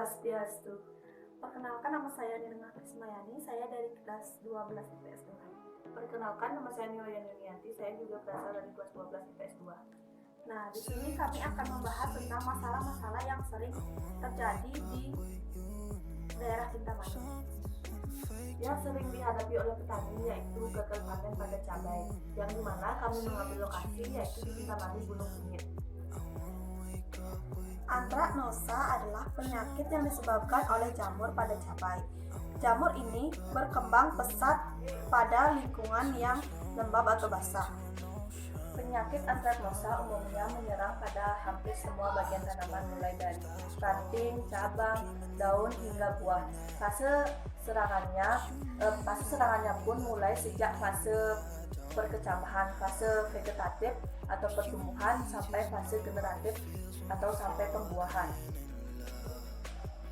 Swastiastu. Perkenalkan, nama saya Nirina Krismayani, saya dari kelas 12 IPS 2. Perkenalkan, nama saya Niwayan Yunianti, saya juga berasal dari kelas 12 IPS 2. Nah, di sini kami akan membahas tentang masalah-masalah yang sering terjadi di daerah Kintamani yang sering dihadapi oleh petani, yaitu gagal panen pada cabai, yang dimana kami mengambil lokasi yaitu di Kintamani Gunung Singit. Antraknosa adalah penyakit yang disebabkan oleh jamur pada cabai. Jamur ini berkembang pesat pada lingkungan yang lembab atau basah. Penyakit antraknosa umumnya menyerang pada hampir semua bagian tanaman, mulai dari ranting, cabang, daun hingga buah. Fase serangannya pun mulai sejak fase perkecambahan, fase vegetatif atau pertumbuhan, sampai fase generatif atau sampai pembuahan.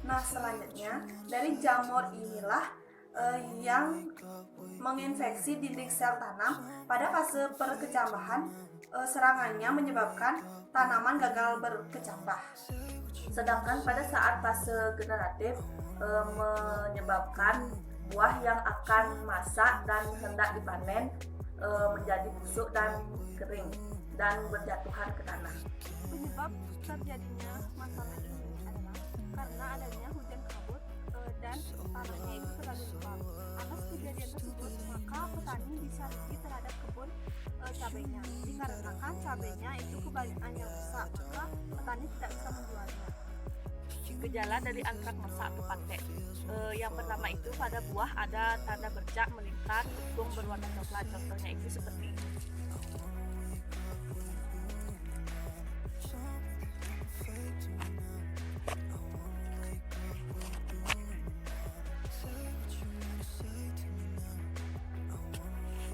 Nah, selanjutnya dari jamur inilah yang menginfeksi dinding sel tanam. Pada fase perkecambahan, serangannya menyebabkan tanaman gagal berkecambah. Sedangkan pada saat fase generatif menyebabkan buah yang akan masak dan hendak dipanen menjadi busuk dan kering dan berjatuhan ke tanah. Penyebab terjadinya masalah ini adalah karena adanya hujan kabut dan tanahnya itu terlalu lembab. Atas kejadian tersebut, maka petani bisa rugi terhadap kebun cabainya. Dikarenakan cabainya itu kebanyakan yang rusak, maka petani tidak bisa menjualnya. Gejala dari antraknosa atau patek. Yang pertama itu pada buah ada tanda bercak, melingkar, untung berwarna coklat. Contohnya itu seperti ini.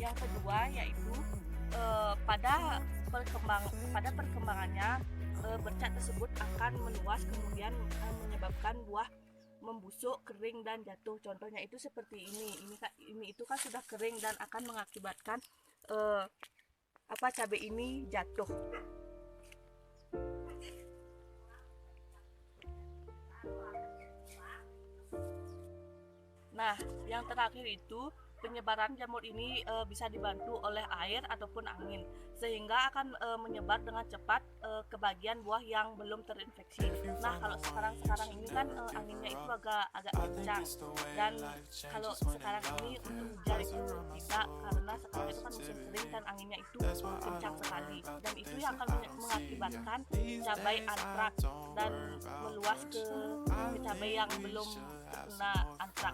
Yang kedua yaitu pada perkembangannya bercak tersebut akan meluas, kemudian menyebabkan buah membusuk, kering dan jatuh. Contohnya itu seperti ini. Ini itu kan sudah kering dan akan mengakibatkan cabai ini jatuh. Nah, yang terakhir itu penyebaran jamur ini bisa dibantu oleh air ataupun angin, sehingga akan menyebar dengan cepat ke bagian buah yang belum terinfeksi. Nah, kalau sekarang ini kan anginnya itu agak kencang, dan kalau sekarang ini untuk hujan itu tidak, karena sekarang itu kan musim kering dan anginnya itu kencang sekali, dan itu yang akan mengakibatkan cabai antrak dan meluas ke cabai yang belum kena antrak.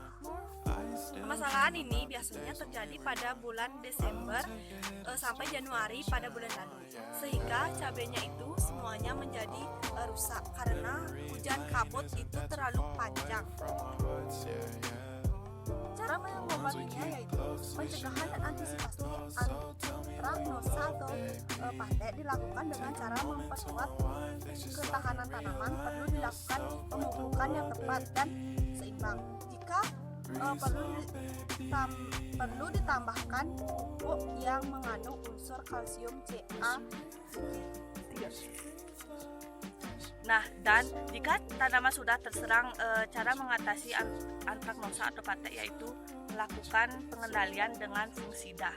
Permasalahan ini biasanya terjadi pada bulan Desember sampai Januari pada bulan lalu, sehingga cabainya itu semuanya menjadi rusak karena hujan kabut itu terlalu panjang. Cara mengobatinya yaitu pencegahan dan antisipasi antraknosa atau patek dilakukan dengan cara memperkuat ketahanan tanaman. Perlu dilakukan pemupukan yang tepat dan seimbang. Jika perlu ditambahkan pupuk yang mengandung unsur kalsium Ca. Nah, dan jika tanaman sudah terserang, cara mengatasi antraknosa atau patek yaitu melakukan pengendalian dengan fungisida.